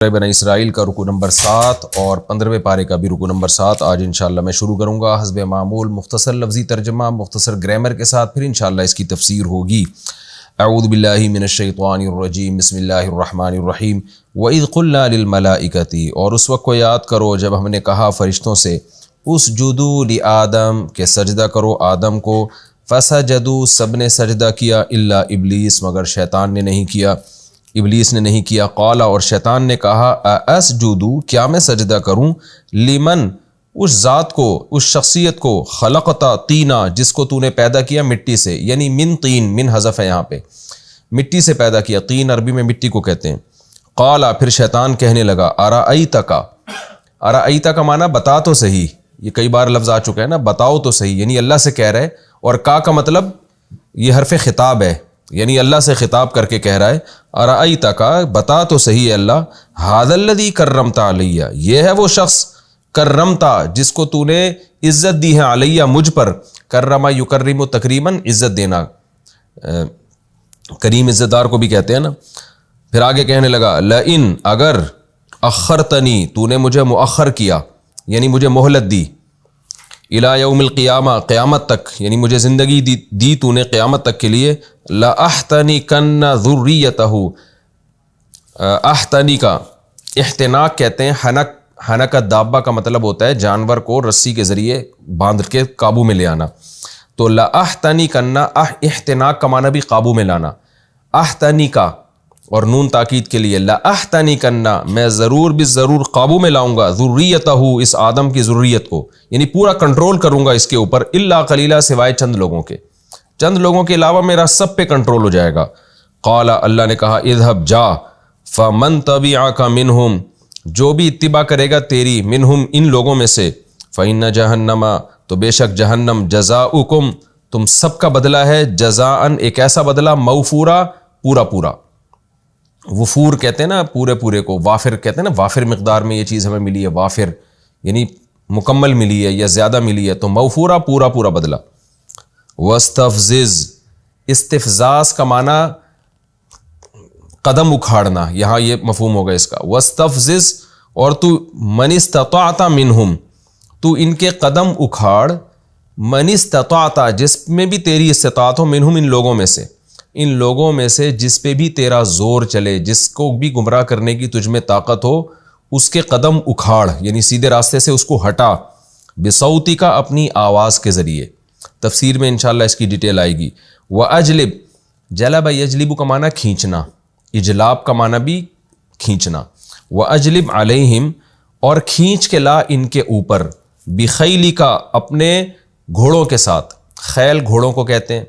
بنی اسرائیل کا رکوع نمبر 7 اور 15ویں پارے کا بھی رکوع نمبر 7 آج انشاءاللہ میں شروع کروں گا حسب معمول مختصر لفظی ترجمہ مختصر گرامر کے ساتھ، پھر انشاءاللہ اس کی تفسیر ہوگی۔ اعوذ باللہ من الشیطان الرجیم، بسم اللہ الرحمن الرحیم۔ وَإِذْ قُلْنَا لِلْمَلَائِكَةِ، اور اس وقت کو یاد کرو جب ہم نے کہا فرشتوں سے اسجدوا لآدم کہ سجدہ کرو آدم کو، فسجدوا سب نے سجدہ کیا الا ابلیس مگر شیطان نے نہیں کیا، ابلیس نے نہیں کیا۔ قال اور شیطان نے کہا اسجدو کیا میں سجدہ کروں، لمن اس ذات کو، اس شخصیت کو، خلقتا طینا جس کو تو نے پیدا کیا مٹی سے، یعنی من طین، من حذف ہے یہاں پہ، مٹی سے پیدا کیا، طین عربی میں مٹی کو کہتے ہیں۔ قال پھر شیطان کہنے لگا ارأیتک، ارأیتک کا معنی بتا تو صحیح، یہ کئی بار لفظ آ چکا ہے نا، بتاؤ تو صحیح، یعنی اللہ سے کہہ رہا ہے، اور کا مطلب یہ حرف خطاب ہے، یعنی اللہ سے خطاب کر کے کہہ رہا ہے ارأیتک بتا تو صحیح ہے اللہ، ھذا الذی کرمت علیہ یہ ہے وہ شخص کرمتا جس کو تو نے عزت دی ہے علیہ مجھ پر، کرما یکرم تکریماً عزت دینا، کریم عزت دار کو بھی کہتے ہیں نا۔ پھر آگے کہنے لگا لئن اگر اخرتنی تو نے مجھے مؤخر کیا یعنی مجھے مہلت دی، الی یوم القیامہ قیامت تک یعنی مجھے زندگی دی تو نے قیامت تک کے لیے، لأحتنکن ذریتہ، احتنی کا احتناک کہتے ہیں، حنک دابہ کا مطلب ہوتا ہے جانور کو رسی کے ذریعے باندھ کے قابو میں لے آنا، تو لأحتنکن احتناک کا معنی بھی قابو میں لانا، احتنی کا اور نون تاکید کے لیے، لأحتنکن میں ضرور بالضرور قابو میں لاؤں گا، ذریتہ اس آدم کی ذریت کو، یعنی پورا کنٹرول کروں گا اس کے اوپر، الا قلیلا سوائے چند لوگوں کے، چند لوگوں کے علاوہ میرا سب پہ کنٹرول ہو جائے گا۔ قال اللہ نے کہا اذهب جا، فمن تبعک منہم جو بھی اتباع کرے گا تیری، منہم ان لوگوں میں سے، فإن جہنم تو بے شک جہنم، جزاؤکم تم سب کا بدلہ ہے، جزاءً ایک ایسا بدلہ، موفورا پورا پورا، وفور کہتے ہیں نا پورے پورے کو، وافر کہتے ہیں نا، وافر مقدار میں یہ چیز ہمیں ملی ہے، وافر یعنی مکمل ملی ہے یا زیادہ ملی ہے، تو موفورا پورا پورا بدلہ۔ وَاسْتَفْزِزْ استفزاز کا معنی قدم اکھاڑنا، یہاں یہ مفہوم ہوگا اس کا، وَاسْتَفْزِزْ اور تو من استطاعت منہم تو ان کے قدم اکھاڑ، من استطاعت جس میں بھی تیری استطاعت ہو، منہم ان لوگوں میں سے، ان لوگوں میں سے جس پہ بھی تیرا زور چلے، جس کو بھی گمراہ کرنے کی تجھ میں طاقت ہو، اس کے قدم اکھاڑ یعنی سیدھے راستے سے اس کو ہٹا، بصوتی کا اپنی آواز کے ذریعے، تفسیر میں انشاءاللہ اس کی ڈیٹیل آئے گی۔ وَأَجْلِبْ جلب یجلب کا معنی کھینچنا، اجلاب کا معنی بھی کھینچنا، وَأَجْلِبْ عَلَيْهِمْ اور کھینچ کے لا ان کے اوپر، بِخَيْلِكَ اپنے گھوڑوں کے ساتھ، خیل گھوڑوں کو کہتے ہیں،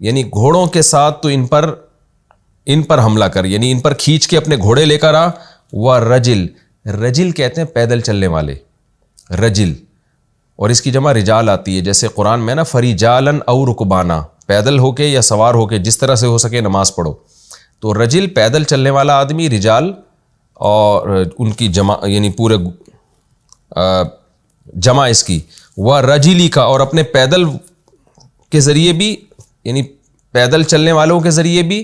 یعنی گھوڑوں کے ساتھ تو ان پر حملہ کر، یعنی ان پر کھینچ کے اپنے گھوڑے لے کر آ۔ وَرَجِل رجل کہتے ہیں پیدل چلنے والے، رجل، اور اس کی جمع رجال آتی ہے، جیسے قرآن میں نا فَرِجَالًا أَوْ رُكْبَانًا، پیدل ہو کے یا سوار ہو کے جس طرح سے ہو سکے نماز پڑھو، تو رجل پیدل چلنے والا آدمی، رجال اور ان کی جمع یعنی پورے جمع اس کی، وَرَجِلِكَ اور اپنے پیدل کے ذریعے بھی، یعنی پیدل چلنے والوں کے ذریعے بھی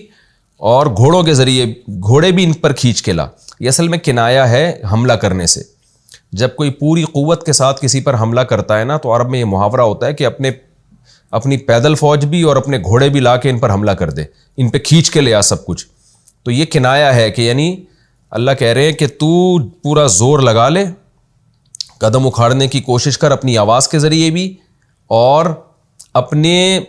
اور گھوڑوں کے ذریعے، گھوڑے بھی ان پر کھینچ کے لا۔ یہ اصل میں کنایا ہے حملہ کرنے سے، جب کوئی پوری قوت کے ساتھ کسی پر حملہ کرتا ہے نا، تو عرب میں یہ محاورہ ہوتا ہے کہ اپنی پیدل فوج بھی اور اپنے گھوڑے بھی لا کے ان پر حملہ کر دے، ان پہ کھینچ کے لے آ سب کچھ، تو یہ کنایا ہے کہ یعنی اللہ کہہ رہے ہیں کہ تو پورا زور لگا لے، قدم اکھاڑنے کی کوشش کر اپنی آواز کے ذریعے بھی، اور اپنے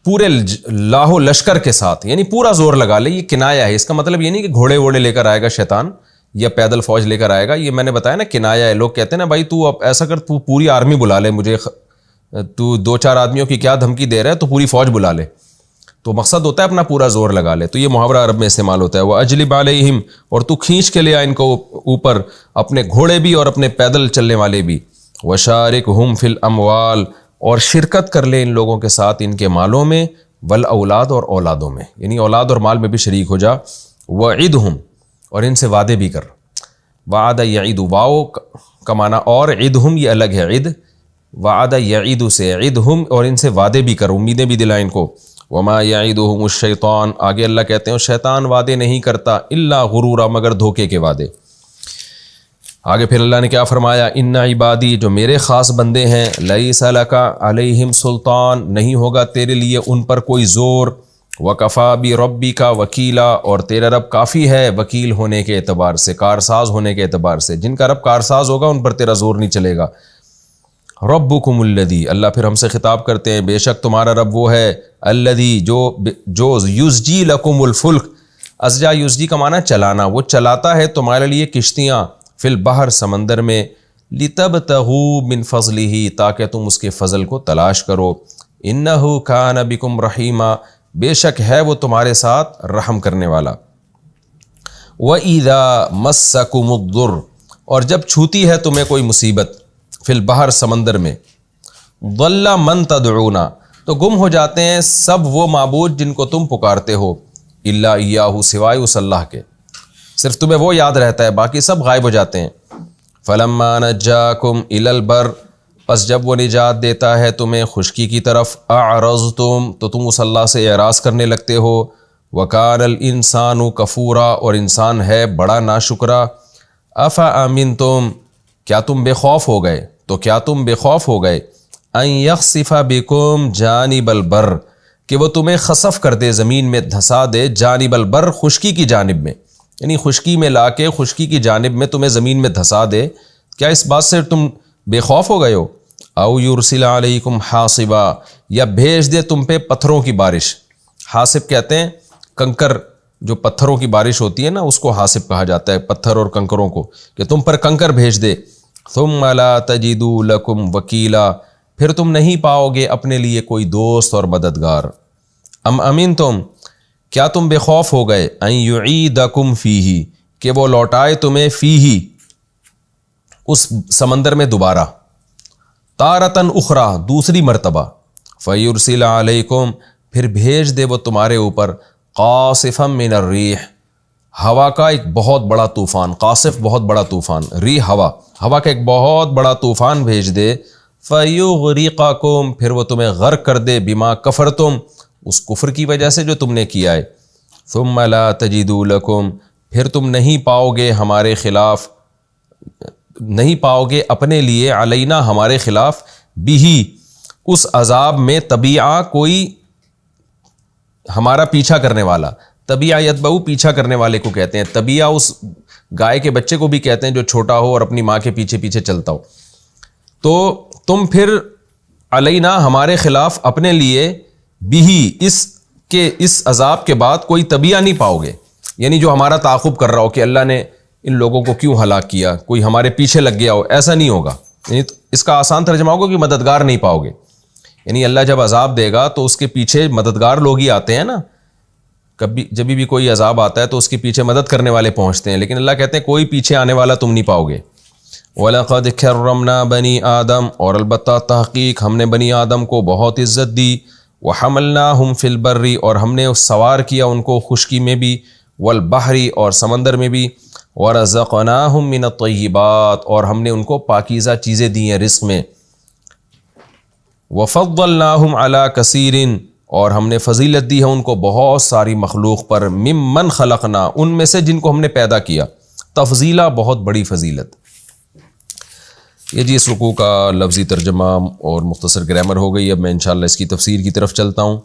پورے لاہو لشکر کے ساتھ، یعنی پورا زور لگا لے، یہ کنایا ہے، اس کا مطلب یہ نہیں کہ گھوڑے ووڑے لے کر آئے گا شیطان یا پیدل فوج لے کر آئے گا، یہ میں نے بتایا نا کنایا ہے۔ لوگ کہتے ہیں نا بھائی تو اب ایسا کر، تو پوری آرمی بلا لے، مجھے تو 2-4 آدمیوں کی کیا دھمکی دے رہا ہے، تو پوری فوج بلا لے، تو مقصد ہوتا ہے اپنا پورا زور لگا لے، تو یہ محاورہ عرب میں استعمال ہوتا ہے۔ وَأَجْلِبْ عَلَيْهِمْ اور تو کھینچ کے لے آ ان کو اوپر، اپنے گھوڑے بھی اور اپنے پیدل چلنے والے بھی۔ وَشَارِكْهُمْ فِي الْأَمْوَالِ اور شرکت کر لے ان لوگوں کے ساتھ ان کے مالوں میں، والاولاد اور اولادوں میں، یعنی اولاد اور مال میں بھی شریک ہو جا۔ وَعِدْهُمْ اور ان سے وعدے بھی کر، وعد یعید، واو کا معنی اور، عدہم یہ الگ ہے، عد وعد یعید سے، عدہم اور ان سے وعدے بھی کر، امیدیں بھی دلا ان کو۔ وما یعدہم الشیطان، آگے اللہ کہتے ہیں شیطان وعدے نہیں کرتا الا غرورا، مگر دھوکے کے وعدے۔ آگے پھر اللہ نے کیا فرمایا، ان عبادی، جو میرے خاص بندے ہیں، لیس لک علیہم سلطان، نہیں ہوگا تیرے لیے ان پر کوئی زور، وکفا بربک وکیلا، اور تیرا رب کافی ہے وکیل ہونے کے اعتبار سے، کارساز ہونے کے اعتبار سے۔ جن کا رب کارساز ہوگا ان پر تیرا زور نہیں چلے گا۔ ربکم الذی، اللہ پھر ہم سے خطاب کرتے ہیں بے شک تمہارا رب وہ ہے، الذی، جو یزجی لکم الفلک، ازجا یزجی کا معنی چلانا، وہ چلاتا ہے تمہارے لیے کشتیاں، فی البحر، سمندر میں، لتبتغوا من فضلہ، تاکہ تم اس کے فضل کو تلاش کرو، انہ کان بکم رحیما، بے شک ہے وہ تمہارے ساتھ رحم کرنے والا۔ وَإِذَا مَسَّكُمُ الضُّرُّ، اور جب چھوتی ہے تمہیں کوئی مصیبت، فی البحر، سمندر میں، ضَلَّ مَن تَدْعُونَ، تو گم ہو جاتے ہیں سب وہ معبود جن کو تم پکارتے ہو، اِلَّا إِيَّاهُ، سوائے اس اللہ کے، صرف تمہیں وہ یاد رہتا ہے، باقی سب غائب ہو جاتے ہیں۔ فَلَمَّا نَجَّاكُمْ إِلَى الْبَرِّ، پس جب وہ نجات دیتا ہے تمہیں خشکی کی طرف، اعرضتم، تو تم اس اللہ سے اعراض کرنے لگتے ہو، وَكَانَ الْإِنسَانُ كَفُورًا، اور انسان ہے بڑا ناشکرا۔ أَفَأَمِنْتُمْ، کیا تم بے خوف ہو گئے، تو کیا تم بے خوف ہو گئے، أَن يَخْسِفَ بِكُمْ جَانِبَ الْبَرِّ، کہ وہ تمہیں خسف کر دے، زمین میں دھسا دے، جانب البر، خشکی کی جانب میں، یعنی خشکی میں لا کے خشکی کی جانب میں تمہیں زمین میں دھسا دے، کیا اس بات سے تم بے خوف ہو گئے ہو؟ او یرسل علیکم حاصبا، یا بھیج دے تم پہ پتھروں کی بارش، حاصب کہتے ہیں کنکر، جو پتھروں کی بارش ہوتی ہے نا اس کو حاصب کہا جاتا ہے، پتھر اور کنکروں کو، کہ تم پر کنکر بھیج دے۔ ثم لا تجدوا لکم وکیلا، پھر تم نہیں پاؤ گے اپنے لیے کوئی دوست اور مددگار۔ ام امنتم، کیا تم بے خوف ہو گئے، ان یعیدکم فیہ، کہ وہ لوٹائے تمہیں فیہ، اس سمندر میں دوبارہ، تارتن اخرى، دوسری مرتبہ، فیرسل علیکم، پھر بھیج دے وہ تمہارے اوپر، قاصفا من الریح، ہوا کا ایک بہت بڑا طوفان، قاصف بہت بڑا طوفان، ریح ہوا کا ایک بہت بڑا طوفان بھیج دے، فیغرقکم، پھر وہ تمہیں غرق کر دے، بما کفرتم، اس کفر کی وجہ سے جو تم نے کیا ہے، ثم لا تجدوا لکم، پھر تم نہیں پاؤ گے ہمارے خلاف، نہیں پاؤ گے اپنے لیے، علینا، ہمارے خلاف، بھی، اس عذاب میں، تبیعہ، کوئی ہمارا پیچھا کرنے والا، تبیعہ یتبعو، پیچھا کرنے والے کو کہتے ہیں، تبیعہ اس گائے کے بچے کو بھی کہتے ہیں جو چھوٹا ہو اور اپنی ماں کے پیچھے پیچھے چلتا ہو۔ تو تم پھر علینا، ہمارے خلاف، اپنے لیے، بھی، اس عذاب کے بعد کوئی تبیعہ نہیں پاؤ گے، یعنی جو ہمارا تعاقب کر رہا ہو کہ اللہ نے ان لوگوں کو کیوں ہلاک کیا، کوئی ہمارے پیچھے لگ گیا ہو، ایسا نہیں ہوگا، یعنی اس کا آسان ترجمہ ہوگا کہ مددگار نہیں پاؤ گے، یعنی اللہ جب عذاب دے گا تو اس کے پیچھے مددگار لوگ ہی آتے ہیں نا، جب بھی کوئی عذاب آتا ہے تو اس کے پیچھے مدد کرنے والے پہنچتے ہیں، لیکن اللہ کہتے ہیں کوئی پیچھے آنے والا تم نہیں پاؤ گے۔ وَلَقَدْ كَرَّمْنَا بَنِي آدم، اور البتہ تحقیق ہم نے بنی آدم کو بہت عزت دی، وَحَمَلْنَاهُمْ فِي الْبَرِّ، اور ہم نے سوار کیا ان کو خشکی میں بھی، وَالْبَحْرِ، اور سمندر میں بھی، وَرَزَقْنَاهُمْ مِنَ الطَّيِّبَاتِ، اور ہم نے ان کو پاکیزہ چیزیں دی ہیں رزق میں، وَفَضَّلْنَاهُمْ عَلَى كَثِيرٍ، اور ہم نے فضیلت دی ہے ان کو بہت ساری مخلوق پر، ممن خلقنا، ان میں سے جن کو ہم نے پیدا کیا، تفضیلہ، بہت بڑی فضیلت۔ یہ جی اس رکوع کا لفظی ترجمہ اور مختصر گرامر ہو گئی۔ اب میں انشاءاللہ اس کی تفسیر کی طرف چلتا ہوں۔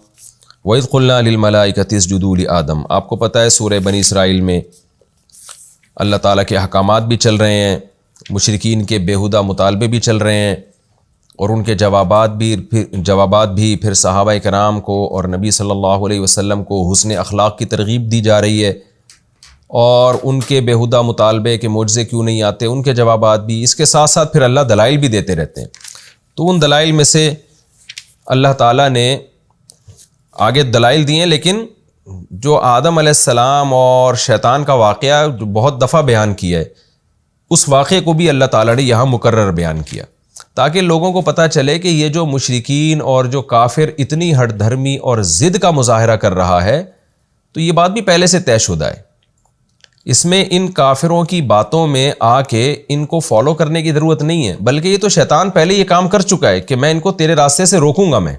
وَإِذْ قُلْنَا لِلْمَلَائِكَةِ اسْجُدُوا لِآدَمَ، آپ کو پتہ ہے سورہ بنی اسرائیل میں اللہ تعالیٰ کے احکامات بھی چل رہے ہیں، مشرکین کے بیہودہ مطالبے بھی چل رہے ہیں، اور ان کے جوابات بھی پھر صحابہ کرام کو اور نبی صلی اللہ علیہ وسلم کو حسن اخلاق کی ترغیب دی جا رہی ہے، اور ان کے بیہودہ مطالبے کے معجزے کیوں نہیں آتے، ان کے جوابات بھی، اس کے ساتھ ساتھ پھر اللہ دلائل بھی دیتے رہتے ہیں۔ تو ان دلائل میں سے اللہ تعالیٰ نے آگے دلائل دیے، لیکن جو آدم علیہ السلام اور شیطان کا واقعہ جو بہت دفعہ بیان کیا ہے، اس واقعے کو بھی اللہ تعالیٰ نے یہاں مکرر بیان کیا، تاکہ لوگوں کو پتہ چلے کہ یہ جو مشرکین اور جو کافر اتنی ہٹ دھرمی اور ضد کا مظاہرہ کر رہا ہے، تو یہ بات بھی پہلے سے طے شدہ ہے، اس میں ان کافروں کی باتوں میں آ کے ان کو فالو کرنے کی ضرورت نہیں ہے، بلکہ یہ تو شیطان پہلے یہ کام کر چکا ہے کہ میں ان کو تیرے راستے سے روکوں گا، میں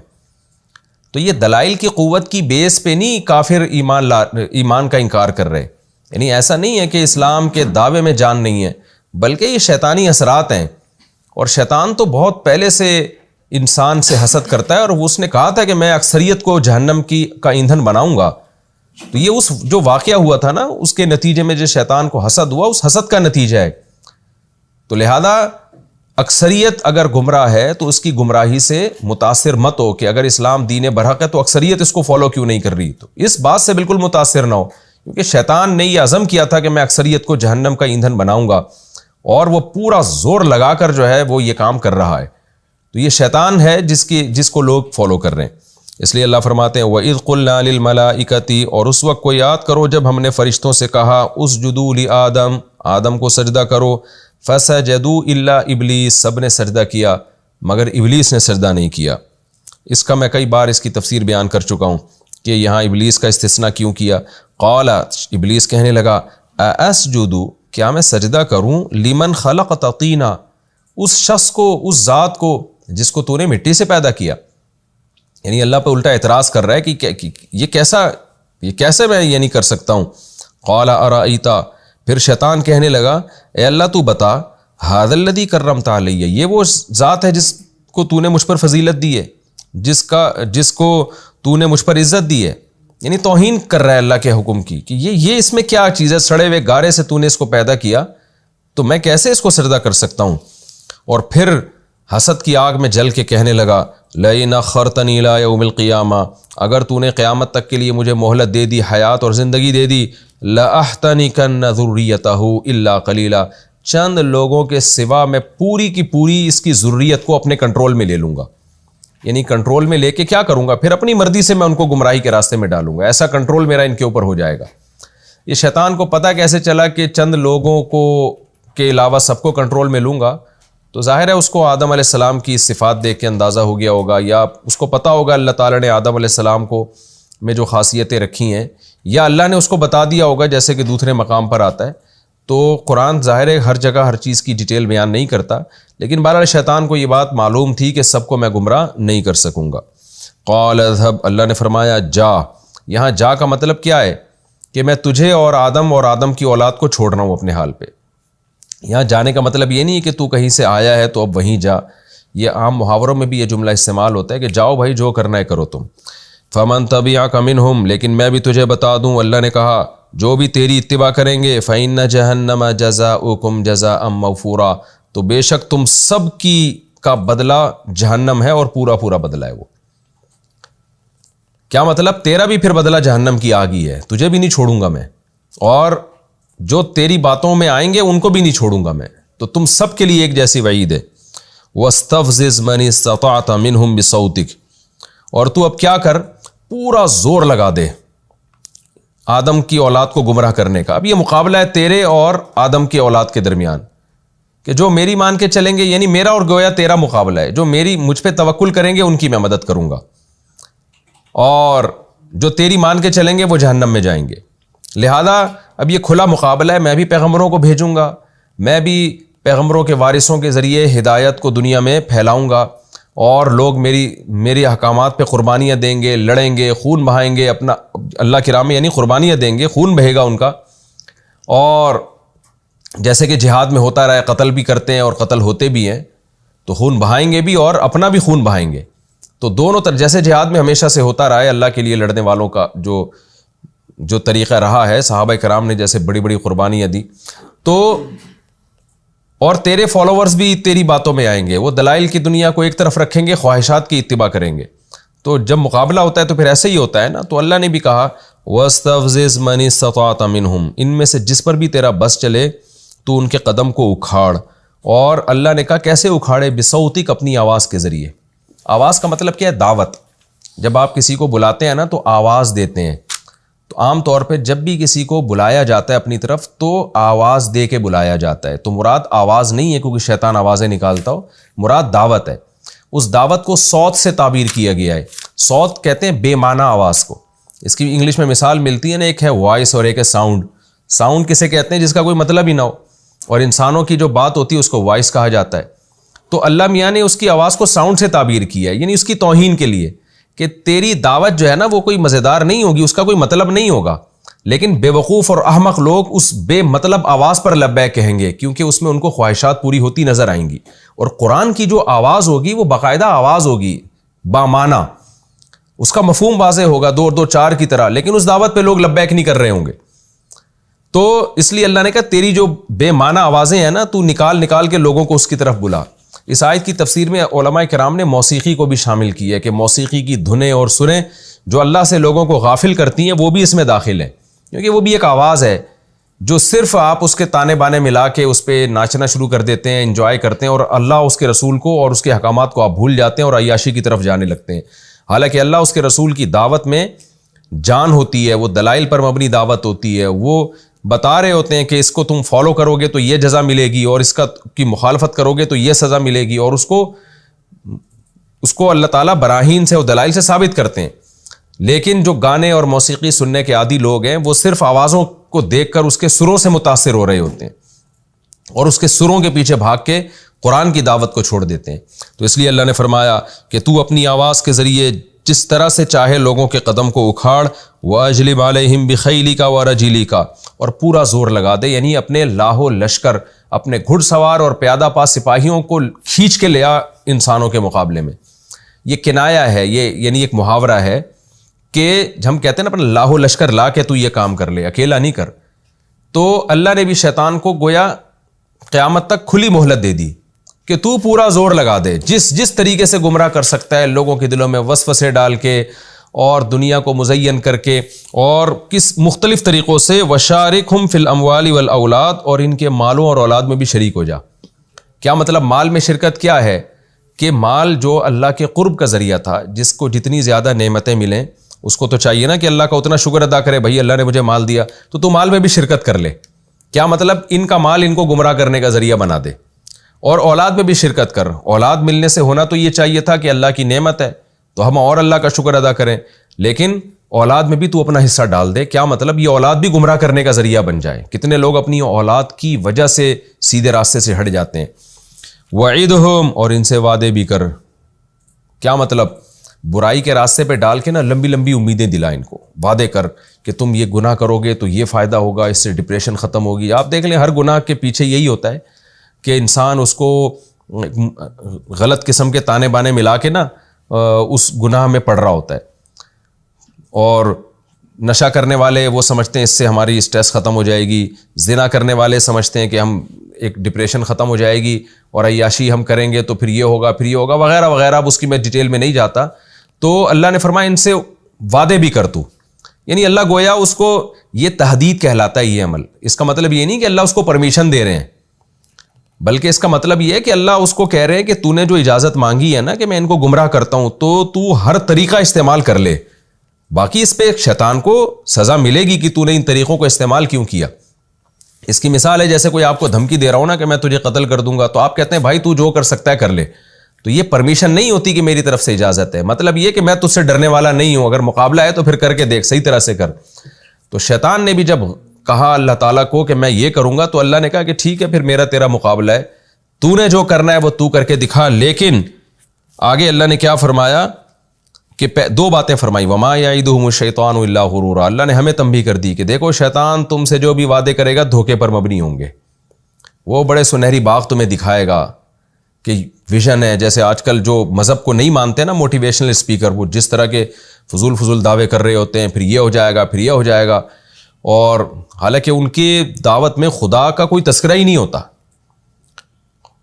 تو یہ دلائل کی قوت کی بیس پہ نہیں کافر ایمان کا انکار کر رہے. یعنی ایسا نہیں ہے کہ اسلام کے دعوے میں جان نہیں ہے، بلکہ یہ شیطانی اثرات ہیں. اور شیطان تو بہت پہلے سے انسان سے حسد کرتا ہے، اور اس نے کہا تھا کہ میں اکثریت کو جہنم کا ایندھن بناؤں گا. تو یہ اس جو واقعہ ہوا تھا نا، اس کے نتیجے میں جو شیطان کو حسد ہوا، اس حسد کا نتیجہ ہے. تو لہذا اکثریت اگر گمراہ ہے تو اس کی گمراہی سے متاثر مت ہو کہ اگر اسلام دین برحق ہے تو اکثریت اس کو فالو کیوں نہیں کر رہی. تو اس بات سے بالکل متاثر نہ ہو، کیونکہ شیطان نے یہ عزم کیا تھا کہ میں اکثریت کو جہنم کا ایندھن بناؤں گا، اور وہ پورا زور لگا کر جو ہے وہ یہ کام کر رہا ہے. تو یہ شیطان ہے جس کو لوگ فالو کر رہے ہیں. اس لیے اللہ فرماتے ہیں وَإِذْ قُلْنَا لِلْمَلَائِكَةِ، اور اس وقت کو یاد کرو جب ہم نے فرشتوں سے کہا اسجدوا لآدم، آدم کو سجدہ کرو. فسجدوا الا ابلیس، سب نے سجدہ کیا مگر ابلیس نے سجدہ نہیں کیا. اس کا میں کئی بار اس کی تفسیر بیان کر چکا ہوں کہ یہاں ابلیس کا استثناء کیوں کیا. قال، ابلیس کہنے لگا اسجد، کیا میں سجدہ کروں لمن خلقت طینا، اس شخص کو، اس ذات کو جس کو تو نے مٹی سے پیدا کیا. یعنی اللہ پہ الٹا اعتراض کر رہا ہے کہ یہ کیسے میں یہ نہیں کر سکتا ہوں. قال ارأیت، پھر شیطان کہنے لگا اے اللہ تو بتا، ھذا الذی کرمت علی، یہ وہ ذات ہے جس کو تو نے مجھ پر فضیلت دی ہے، جس کو تو نے مجھ پر عزت دی ہے. یعنی توہین کر رہا ہے اللہ کے حکم کی کہ یہ اس میں کیا چیز ہے، سڑے ہوئے گارے سے تو نے اس کو پیدا کیا تو میں کیسے اس کو سجدہ کر سکتا ہوں. اور پھر حسد کی آگ میں جل کے کہنے لگا لئن اخرتنی الی یوم القیامہ، اگر تو نے قیامت تک کے لیے مجھے مہلت دے دی، حیات اور زندگی دے دی، لأحتنکن ذریتہ الا قلیلا، چند لوگوں کے سوا میں پوری کی پوری اس کی ذریت کو اپنے کنٹرول میں لے لوں گا. یعنی کنٹرول میں لے کے کیا کروں گا، پھر اپنی مرضی سے میں ان کو گمراہی کے راستے میں ڈالوں گا. ایسا کنٹرول میرا ان کے اوپر ہو جائے گا. یہ شیطان کو پتہ کیسے چلا کہ چند لوگوں کو کے علاوہ سب کو کنٹرول میں لوں گا؟ تو ظاہر ہے اس کو آدم علیہ السلام کی صفات دیکھ کے اندازہ ہو گیا ہوگا، یا اس کو پتہ ہوگا اللہ تعالیٰ نے آدم علیہ السلام کو میں جو خاصیتیں رکھی ہیں، یا اللہ نے اس کو بتا دیا ہوگا جیسے کہ دوسرے مقام پر آتا ہے. تو قرآن ظاہر ہے ہر جگہ ہر چیز کی ڈیٹیل بیان نہیں کرتا، لیکن بہرحال شیطان کو یہ بات معلوم تھی کہ سب کو میں گمراہ نہیں کر سکوں گا. قال اذهب، اللہ نے فرمایا جا. یہاں جا کا مطلب کیا ہے کہ میں تجھے اور آدم کی اولاد کو چھوڑ رہا ہوں اپنے حال پہ. یہاں جانے کا مطلب یہ نہیں ہے کہ تو کہیں سے آیا ہے تو اب وہیں جا. یہ عام محاوروں میں بھی یہ جملہ استعمال ہوتا ہے کہ جاؤ بھائی، جو کرنا ہے کرو تم. فمن تبعک منہم، لیکن میں بھی تجھے بتا دوں، اللہ نے کہا جو بھی تیری اتباع کریں گے فإن جہنم جزاؤکم جزاء موفورا، تو بے شک تم سب کا بدلہ جہنم ہے، اور پورا پورا بدلہ ہے وہ. کیا مطلب؟ تیرا بھی پھر بدلہ جہنم کی آگ ہی ہے، تجھے بھی نہیں چھوڑوں گا میں، اور جو تیری باتوں میں آئیں گے ان کو بھی نہیں چھوڑوں گا میں. تو تم سب کے لیے ایک جیسی وعید ہے. وَاسْتَفْزِزْ مَنِ اسْتَطَعْتَ مِنْهُمْ بِصَوْتِكَ، اور تو اب کیا کر، پورا زور لگا دے آدم کی اولاد کو گمراہ کرنے کا. اب یہ مقابلہ ہے تیرے اور آدم کی اولاد کے درمیان، کہ جو میری مان کے چلیں گے، یعنی میرا اور گویا تیرا مقابلہ ہے. جو مجھ پہ توکل کریں گے ان کی میں مدد کروں گا، اور جو تیری مان کے چلیں گے وہ جہنم میں جائیں گے. لہذا اب یہ کھلا مقابلہ ہے. میں بھی پیغمبروں کو بھیجوں گا، میں بھی پیغمبروں کے وارثوں کے ذریعے ہدایت کو دنیا میں پھیلاؤں گا، اور لوگ میری احکامات پہ قربانیاں دیں گے، لڑیں گے، خون بہائیں گے اپنا اللہ کی راہ میں، یعنی قربانیاں دیں گے، خون بہے گا ان کا. اور جیسے کہ جہاد میں ہوتا رہا ہے، قتل بھی کرتے ہیں اور قتل ہوتے بھی ہیں، تو خون بہائیں گے بھی اور اپنا بھی خون بہائیں گے. تو دونوں طرح، جیسے جہاد میں ہمیشہ سے ہوتا رہا ہے اللہ کے لیے لڑنے والوں کا جو طریقہ رہا ہے، صحابہ کرام نے جیسے بڑی بڑی قربانیاں دی، تو اور تیرے فالوورز بھی تیری باتوں میں آئیں گے، وہ دلائل کی دنیا کو ایک طرف رکھیں گے، خواہشات کی اتباع کریں گے. تو جب مقابلہ ہوتا ہے تو پھر ایسے ہی ہوتا ہے نا. تو اللہ نے بھی کہا وَاسْتَفْزِزْ مَنِ اسْتَطَعْتَ مِنْهُمْ، ان میں سے جس پر بھی تیرا بس چلے تو ان کے قدم کو اکھاڑ. اور اللہ نے کہا کیسے اکھاڑے؟ بِصَوْتِكَ، اپنی آواز کے ذریعے. آواز کا مطلب کیا ہے؟ دعوت. جب آپ کسی کو بلاتے ہیں نا تو آواز دیتے ہیں. تو عام طور پہ جب بھی کسی کو بلایا جاتا ہے اپنی طرف تو آواز دے کے بلایا جاتا ہے. تو مراد آواز نہیں ہے کیونکہ شیطان آوازیں نکالتا ہو، مراد دعوت ہے. اس دعوت کو صوت سے تعبیر کیا گیا ہے. صوت کہتے ہیں بے معنی آواز کو. اس کی انگلش میں مثال ملتی ہے نا، ایک ہے وائس اور ایک ہے ساؤنڈ. ساؤنڈ کسے کہتے ہیں؟ جس کا کوئی مطلب ہی نہ ہو، اور انسانوں کی جو بات ہوتی ہے اس کو وائس کہا جاتا ہے. تو اللہ میاں نے اس کی آواز کو ساؤنڈ سے تعبیر کیا ہے، یعنی اس کی توہین کے لیے کہ تیری دعوت جو ہے نا وہ کوئی مزیدار نہیں ہوگی، اس کا کوئی مطلب نہیں ہوگا، لیکن بے وقوف اور احمق لوگ اس بے مطلب آواز پر لبیک کہیں گے، کیونکہ اس میں ان کو خواہشات پوری ہوتی نظر آئیں گی۔ اور قرآن کی جو آواز ہوگی وہ باقاعدہ آواز ہوگی، بامعنی، اس کا مفہوم واضح ہوگا، 2 اور 2 4 کی طرح، لیکن اس دعوت پہ لوگ لبیک نہیں کر رہے ہوں گے۔ تو اس لیے اللہ نے کہا تیری جو بے معنی آوازیں ہیں نا، تو نکال کے لوگوں کو اس کی طرف بلا۔ اس آیت کی تفسیر میں علماء کرام نے موسیقی کو بھی شامل کی ہے کہ موسیقی کی دھنیں اور سریں جو اللہ سے لوگوں کو غافل کرتی ہیں وہ بھی اس میں داخل ہیں، کیونکہ وہ بھی ایک آواز ہے جو صرف آپ اس کے تانے بانے ملا کے اس پہ ناچنا شروع کر دیتے ہیں، انجوائے کرتے ہیں، اور اللہ اس کے رسول کو اور اس کے احکامات کو آپ بھول جاتے ہیں اور عیاشی کی طرف جانے لگتے ہیں۔ حالانکہ اللہ اس کے رسول کی دعوت میں جان ہوتی ہے، وہ دلائل پر مبنی دعوت ہوتی ہے، وہ بتا رہے ہوتے ہیں کہ اس کو تم فالو کرو گے تو یہ جزا ملے گی، اور اس کی مخالفت کرو گے تو یہ سزا ملے گی، اور اس کو اللہ تعالیٰ براہین سے اور دلائل سے ثابت کرتے ہیں۔ لیکن جو گانے اور موسیقی سننے کے عادی لوگ ہیں وہ صرف آوازوں کو دیکھ کر اس کے سروں سے متاثر ہو رہے ہوتے ہیں اور اس کے سروں کے پیچھے بھاگ کے قرآن کی دعوت کو چھوڑ دیتے ہیں۔ تو اس لیے اللہ نے فرمایا کہ تو اپنی آواز کے ذریعے جس طرح سے چاہے لوگوں کے قدم کو اکھاڑ، وَأَجْلِبْ عَلَيْهِمْ بِخَيْلِكَ وَرَجِلِكَ، اور پورا زور لگا دے، یعنی اپنے لاہو لشکر، اپنے گھڑ سوار اور پیادہ پا سپاہیوں کو کھینچ کے لیا انسانوں کے مقابلے میں۔ یہ کنایا ہے، یہ یعنی ایک محاورہ ہے کہ ہم کہتے ہیں نا اپنا لاہو لشکر لا کے تو یہ کام کر لے، اکیلا نہیں کر۔ تو اللہ نے بھی شیطان کو گویا قیامت تک کھلی مہلت دے دی کہ تو پورا زور لگا دے، جس طریقے سے گمراہ کر سکتا ہے لوگوں کے دلوں میں وسوسے ڈال کے اور دنیا کو مزین کر کے، اور کس مختلف طریقوں سے، وَشَارِكْهُمْ فِي الْأَمْوَالِ وَالْأَوْلَادِ، اور ان کے مالوں اور اولاد میں بھی شریک ہو جا۔ کیا مطلب مال میں شرکت کیا ہے؟ کہ مال جو اللہ کے قرب کا ذریعہ تھا، جس کو جتنی زیادہ نعمتیں ملیں اس کو تو چاہیے نا کہ اللہ کا اتنا شکر ادا کرے، بھائی اللہ نے مجھے مال دیا، تو مال میں بھی شرکت کر لے۔ کیا مطلب ان کا مال ان کو گمراہ کرنے کا ذریعہ بنا دے، اور اولاد میں بھی شرکت کر۔ اولاد ملنے سے ہونا تو یہ چاہیے تھا کہ اللہ کی نعمت ہے تو ہم اور اللہ کا شکر ادا کریں، لیکن اولاد میں بھی تو اپنا حصہ ڈال دے۔ کیا مطلب یہ اولاد بھی گمراہ کرنے کا ذریعہ بن جائے۔ کتنے لوگ اپنی اولاد کی وجہ سے سیدھے راستے سے ہٹ جاتے ہیں۔ وَعِدْهُمْ، اور ان سے وعدے بھی کر۔ کیا مطلب؟ برائی کے راستے پہ ڈال کے نا لمبی لمبی امیدیں دلا ان کو، وعدے کر کہ تم یہ گناہ کرو گے تو یہ فائدہ ہوگا، اس سے ڈپریشن ختم ہوگی۔ آپ دیکھ لیں ہر گناہ کے پیچھے یہی ہوتا ہے کہ انسان اس کو غلط قسم کے تانے بانے ملا کے نا اس گناہ میں پڑ رہا ہوتا ہے۔ اور نشہ کرنے والے وہ سمجھتے ہیں اس سے ہماری اسٹریس ختم ہو جائے گی، زنا کرنے والے سمجھتے ہیں کہ ہم ایک ڈپریشن ختم ہو جائے گی، اور عیاشی ہم کریں گے تو پھر یہ ہوگا وغیرہ وغیرہ۔ اب اس کی میں ڈیٹیل میں نہیں جاتا۔ تو اللہ نے فرمایا ان سے وعدے بھی کر تو، یعنی اللہ گویا اس کو، یہ تحدید کہلاتا ہے یہ عمل۔ اس کا مطلب یہ نہیں کہ اللہ اس کو پرمیشن دے رہے ہیں، بلکہ اس کا مطلب یہ ہے کہ اللہ اس کو کہہ رہے ہیں کہ تو نے جو اجازت مانگی ہے نا کہ میں ان کو گمراہ کرتا ہوں، تو ہر طریقہ استعمال کر لے، باقی اس پہ شیطان کو سزا ملے گی کہ تو نے ان طریقوں کو استعمال کیوں کیا۔ اس کی مثال ہے جیسے کوئی آپ کو دھمکی دے رہا ہوں نا کہ میں تجھے قتل کر دوں گا، تو آپ کہتے ہیں بھائی تو جو کر سکتا ہے کر لے، تو یہ پرمیشن نہیں ہوتی کہ میری طرف سے اجازت ہے۔ مطلب یہ کہ میں تجھ سے ڈرنے والا نہیں ہوں، اگر مقابلہ ہے تو پھر کر کے دیکھ، صحیح طرح سے کر۔ تو شیطان نے بھی جب کہا اللہ تعالیٰ کو کہ میں یہ کروں گا، تو اللہ نے کہا کہ ٹھیک ہے پھر میرا تیرا مقابلہ ہے، تو نے جو کرنا ہے وہ تو کر کے دکھا۔ لیکن آگے اللہ نے کیا فرمایا کہ 2 باتیں فرمائی، وما یعدہم الشیطان الا غرورا۔ اللہ نے ہمیں تنبیہ کر دی کہ دیکھو شیطان تم سے جو بھی وعدے کرے گا دھوکے پر مبنی ہوں گے۔ وہ بڑے سنہری باغ تمہیں دکھائے گا کہ ویژن ہے، جیسے آج کل جو مذہب کو نہیں مانتے نا موٹیویشنل اسپیکر، وہ جس طرح کے فضول دعوے کر رہے ہوتے ہیں، پھر یہ ہو جائے گا، پھر یہ ہو جائے گا، اور حالانکہ ان کی دعوت میں خدا کا کوئی تذکرہ ہی نہیں ہوتا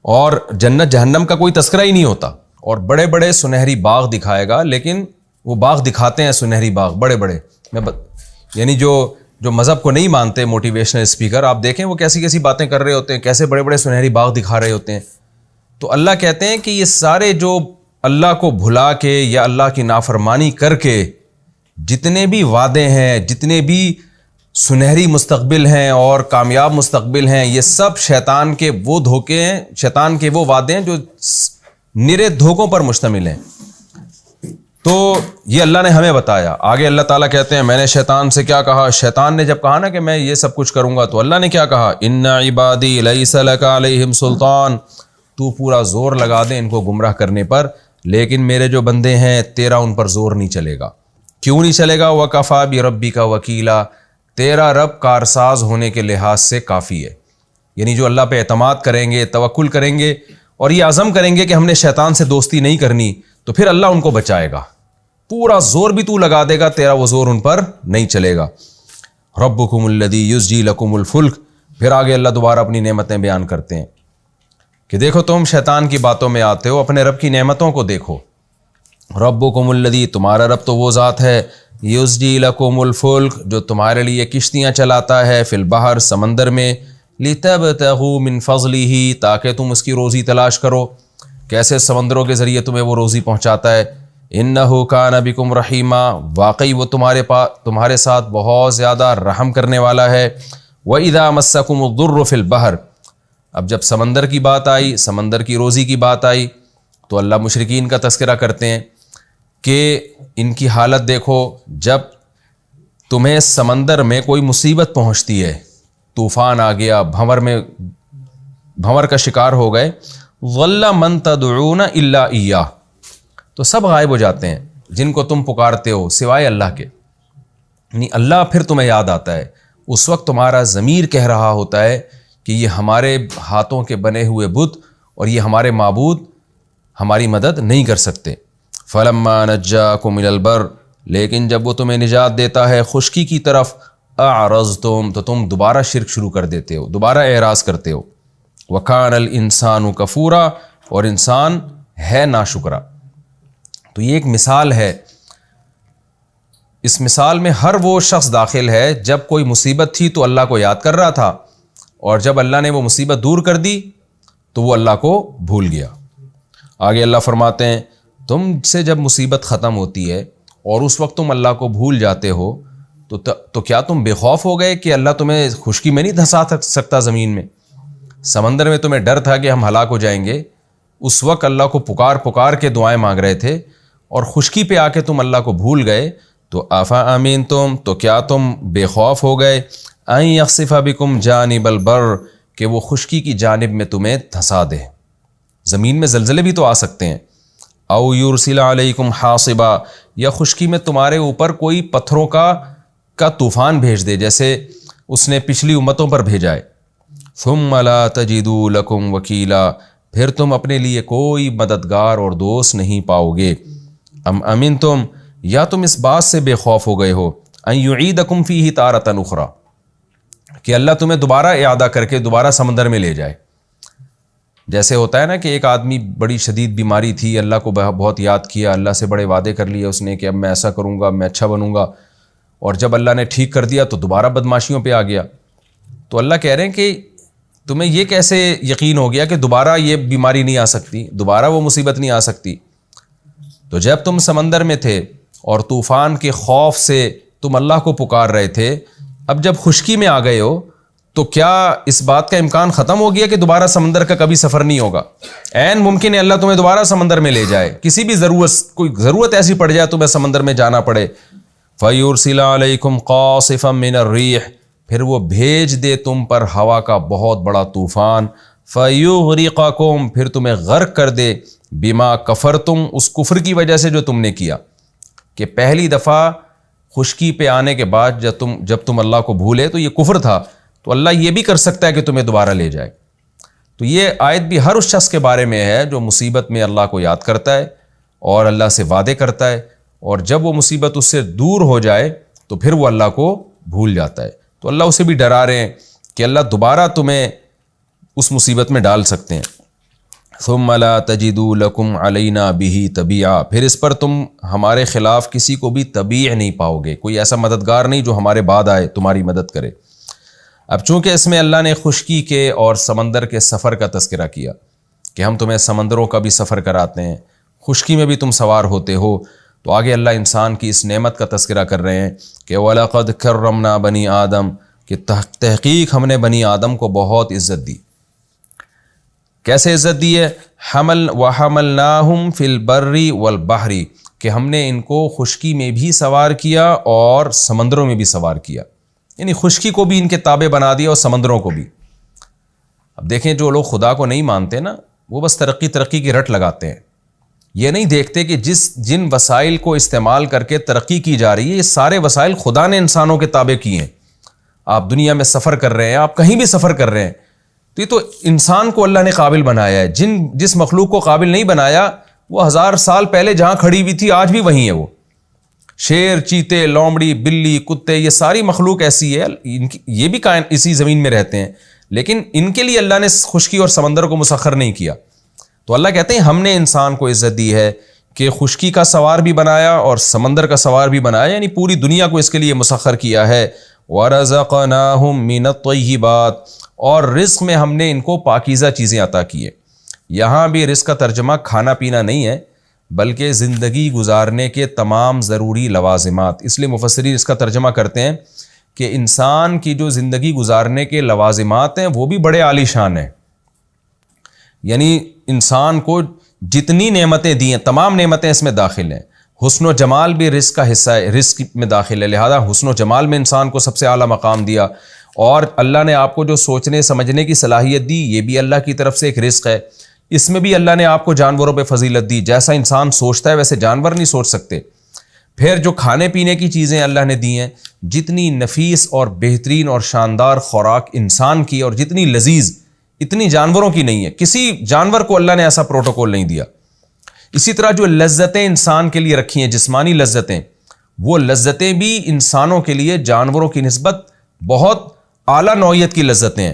اور جنت جہنم کا کوئی تذکرہ ہی نہیں ہوتا، اور بڑے بڑے سنہری باغ دکھائے گا، لیکن وہ باغ دکھاتے ہیں سنہری باغ بڑے بڑے، یعنی جو مذہب کو نہیں مانتے موٹیویشنل اسپیکر، آپ دیکھیں وہ کیسی باتیں کر رہے ہوتے ہیں، کیسے بڑے بڑے سنہری باغ دکھا رہے ہوتے ہیں۔ تو اللہ کہتے ہیں کہ یہ سارے جو اللہ کو بھلا کے یا اللہ کی نافرمانی کر کے جتنے بھی وعدے ہیں، جتنے بھی سنہری مستقبل ہیں اور کامیاب مستقبل ہیں، یہ سب شیطان کے وہ دھوکے ہیں، شیطان کے وہ وعدے ہیں جو نرے دھوکوں پر مشتمل ہیں۔ تو یہ اللہ نے ہمیں بتایا۔ آگے اللہ تعالیٰ کہتے ہیں میں نے شیطان سے کیا کہا، شیطان نے جب کہا نا کہ میں یہ سب کچھ کروں گا، تو اللہ نے کیا کہا، ان عبادی لیس لک علیہم سلطان، تو پورا زور لگا دے ان کو گمراہ کرنے پر، لیکن میرے جو بندے ہیں تیرا ان پر زور نہیں چلے گا. کیوں نہیں چلے گا؟ وَكَفَى بِرَبِّكَ وَكِيلًا، تیرا رب کارساز ہونے کے لحاظ سے کافی ہے. یعنی جو اللہ پہ اعتماد کریں گے، توکل کریں گے اور یہ عزم کریں گے کہ ہم نے شیطان سے دوستی نہیں کرنی، تو پھر اللہ ان کو بچائے گا. پورا زور بھی تو لگا دے گا، تیرا وہ زور ان پر نہیں چلے گا. ربکم الذی یزجی لکم الفلک. پھر آگے اللہ دوبارہ اپنی نعمتیں بیان کرتے ہیں کہ دیکھو تم شیطان کی باتوں میں آتے ہو، اپنے رب کی نعمتوں کو دیکھو. ربکم الذی، تمہارا رب تو وہ ذات ہے، یزجی لکم الفلک، جو تمہارے لیے کشتیاں چلاتا ہے، فی البحر، سمندر میں، لتبتغوا من فضلہ، تاکہ تم اس کی روزی تلاش کرو. کیسے؟ سمندروں کے ذریعے تمہیں وہ روزی پہنچاتا ہے. انہ کان بکم رحیما، واقعی وہ تمہارے ساتھ بہت زیادہ رحم کرنے والا ہے. وَإِذَا مَسَّكُمُ الضُّرُّ فِي الْبَحْرِ، اب جب سمندر کی بات آئی، سمندر کی روزی کی بات آئی، تو اللہ مشرکین کا تذکرہ کرتے ہیں کہ ان کی حالت دیکھو، جب تمہیں سمندر میں کوئی مصیبت پہنچتی ہے، طوفان آ گیا، بھنور کا شکار ہو گئے، ظَلَّ مَن تَدْعُونَ إِلَّا إِيَّاهُ، تو سب غائب ہو جاتے ہیں جن کو تم پکارتے ہو سوائے اللہ کے. یعنی اللہ پھر تمہیں یاد آتا ہے. اس وقت تمہارا ضمیر کہہ رہا ہوتا ہے کہ یہ ہمارے ہاتھوں کے بنے ہوئے بت اور یہ ہمارے معبود ہماری مدد نہیں کر سکتے. فَلَمَّا نَجَّاكُمْ إِلَى الْبَرِّ، لیکن جب وہ تمہیں نجات دیتا ہے خشکی کی طرف، أَعْرَضْتُمْ، تو تم دوبارہ شرک شروع کر دیتے ہو، دوبارہ اعراض کرتے ہو. وَكَانَ الْإِنسَانُ كَفُورًا، اور انسان ہے ناشکرا. تو یہ ایک مثال ہے. اس مثال میں ہر وہ شخص داخل ہے جب کوئی مصیبت تھی تو اللہ کو یاد کر رہا تھا، اور جب اللہ نے وہ مصیبت دور کر دی تو وہ اللہ کو بھول گیا. آگے اللہ فرماتے ہیں تم سے جب مصیبت ختم ہوتی ہے اور اس وقت تم اللہ کو بھول جاتے ہو تو کیا تم بے خوف ہو گئے کہ اللہ تمہیں خشکی میں نہیں دھسا سکتا؟ زمین میں، سمندر میں تمہیں ڈر تھا کہ ہم ہلاک ہو جائیں گے، اس وقت اللہ کو پکار کے دعائیں مانگ رہے تھے، اور خشکی پہ آ کے تم اللہ کو بھول گئے. تو آفا امین تم، تو کیا تم بے خوف ہو گئے، ان یخسف بکم جانب البر، کہ وہ خشکی کی جانب میں تمہیں دھسا دے. زمین میں زلزلے بھی تو آ سکتے ہیں. او یرسل علیکم حاصبا، یا خشکی میں تمہارے اوپر کوئی پتھروں کا طوفان بھیج دے، جیسے اس نے پچھلی امتوں پر بھیجا ہے. ثم لا تجدوا لکم وکیلا، پھر تم اپنے لیے کوئی مددگار اور دوست نہیں پاؤ گے. ام امن تم، یا تم اس بات سے بے خوف ہو گئے ہو، ان یعیدکم فیہ تارۃ اخری، کہ اللہ تمہیں دوبارہ اعادہ کر کے دوبارہ سمندر میں لے جائے. جیسے ہوتا ہے نا کہ ایک آدمی بڑی شدید بیماری تھی، اللہ کو بہت یاد کیا، اللہ سے بڑے وعدے کر لیے اس نے کہ اب میں ایسا کروں گا، میں اچھا بنوں گا، اور جب اللہ نے ٹھیک کر دیا تو دوبارہ بدماشیوں پہ آ گیا. تو اللہ کہہ رہے ہیں کہ تمہیں یہ کیسے یقین ہو گیا کہ دوبارہ یہ بیماری نہیں آ سکتی، دوبارہ وہ مصیبت نہیں آ سکتی؟ تو جب تم سمندر میں تھے اور طوفان کے خوف سے تم اللہ کو پکار رہے تھے، اب جب خشکی میں آ گئے ہو تو کیا اس بات کا امکان ختم ہو گیا کہ دوبارہ سمندر کا کبھی سفر نہیں ہوگا؟ عین ممکن ہے اللہ تمہیں دوبارہ سمندر میں لے جائے، کسی بھی کوئی ضرورت ایسی پڑ جائے تمہیں سمندر میں جانا پڑے. فَيُرْسِلَ عَلَيْكُمْ قَاصِفًا مِّنَ الرِّيحِ، پھر وہ بھیج دے تم پر ہوا کا بہت بڑا طوفان. فَيُغْرِقَكُمْ، پھر تمہیں غرق کر دے، بِمَا كَفَرْتُمْ، اس کفر کی وجہ سے جو تم نے کیا، کہ پہلی دفعہ خشکی پہ آنے کے بعد جب تم اللہ کو بھولے تو یہ کفر تھا، تو اللہ یہ بھی کر سکتا ہے کہ تمہیں دوبارہ لے جائے. تو یہ آیت بھی ہر اس شخص کے بارے میں ہے جو مصیبت میں اللہ کو یاد کرتا ہے اور اللہ سے وعدے کرتا ہے، اور جب وہ مصیبت اس سے دور ہو جائے تو پھر وہ اللہ کو بھول جاتا ہے. تو اللہ اسے بھی ڈرا رہے ہیں کہ اللہ دوبارہ تمہیں اس مصیبت میں ڈال سکتے ہیں. ثم لا تجدوا لکم علینا بہ تبیعا، پھر اس پر تم ہمارے خلاف کسی کو بھی تبیع نہیں پاؤ گے، کوئی ایسا مددگار نہیں جو ہمارے بعد آئے تمہاری مدد کرے. اب چونکہ اس میں اللہ نے خشکی کے اور سمندر کے سفر کا تذکرہ کیا کہ ہم تمہیں سمندروں کا بھی سفر کراتے ہیں، خشکی میں بھی تم سوار ہوتے ہو، تو آگے اللہ انسان کی اس نعمت کا تذکرہ کر رہے ہیں کہ وَلَقَدْ كَرَّمْنَا بَنِي آدم، کہ تحقیق ہم نے بنی آدم کو بہت عزت دی. کیسے عزت دی ہے؟ وَحَمَلْنَاهُمْ فِي الْبَرِّ وَالْبَحْرِ، کہ ہم نے ان کو خشکی میں بھی سوار کیا اور سمندروں میں بھی سوار کیا، یعنی خشکی کو بھی ان کے تابع بنا دیا اور سمندروں کو بھی. اب دیکھیں جو لوگ خدا کو نہیں مانتے نا، وہ بس ترقی کی رٹ لگاتے ہیں. یہ نہیں دیکھتے کہ جن وسائل کو استعمال کر کے ترقی کی جا رہی ہے، یہ سارے وسائل خدا نے انسانوں کے تابع کیے ہیں. آپ دنیا میں سفر کر رہے ہیں، آپ کہیں بھی سفر کر رہے ہیں، تو یہ تو انسان کو اللہ نے قابل بنایا ہے. جس مخلوق کو قابل نہیں بنایا وہ 1000 سال پہلے جہاں کھڑی ہوئی تھی آج بھی وہیں ہے. وہ شیر، چیتے، لومڑی، بلی، کتے، یہ ساری مخلوق ایسی ہے، یہ بھی اسی زمین میں رہتے ہیں، لیکن ان کے لیے اللہ نے خشکی اور سمندر کو مسخر نہیں کیا. تو اللہ کہتے ہیں ہم نے انسان کو عزت دی ہے کہ خشکی کا سوار بھی بنایا اور سمندر کا سوار بھی بنایا، یعنی پوری دنیا کو اس کے لیے مسخر کیا ہے. وَرَزَقْنَاهُم مِّنَ الطَّيِّبَاتِ، اور رزق میں ہم نے ان کو پاکیزہ چیزیں عطا کیے. یہاں بھی رزق کا ترجمہ کھانا پینا نہیں ہے بلکہ زندگی گزارنے کے تمام ضروری لوازمات. اس لیے مفسرین اس کا ترجمہ کرتے ہیں کہ انسان کی جو زندگی گزارنے کے لوازمات ہیں وہ بھی بڑے عالی شان ہیں. یعنی انسان کو جتنی نعمتیں دی ہیں تمام نعمتیں اس میں داخل ہیں. حسن و جمال بھی رزق کا حصہ ہے، رزق میں داخل ہے، لہذا حسن و جمال میں انسان کو سب سے اعلیٰ مقام دیا. اور اللہ نے آپ کو جو سوچنے سمجھنے کی صلاحیت دی یہ بھی اللہ کی طرف سے ایک رزق ہے. اس میں بھی اللہ نے آپ کو جانوروں پہ فضیلت دی، جیسا انسان سوچتا ہے ویسے جانور نہیں سوچ سکتے. پھر جو کھانے پینے کی چیزیں اللہ نے دی ہیں، جتنی نفیس اور بہترین اور شاندار خوراک انسان کی اور جتنی لذیذ اتنی جانوروں کی نہیں ہے. کسی جانور کو اللہ نے ایسا پروٹوکول نہیں دیا. اسی طرح جو لذتیں انسان کے لیے رکھی ہیں، جسمانی لذتیں، وہ لذتیں بھی انسانوں کے لیے جانوروں کی نسبت بہت اعلیٰ نوعیت کی لذتیں ہیں.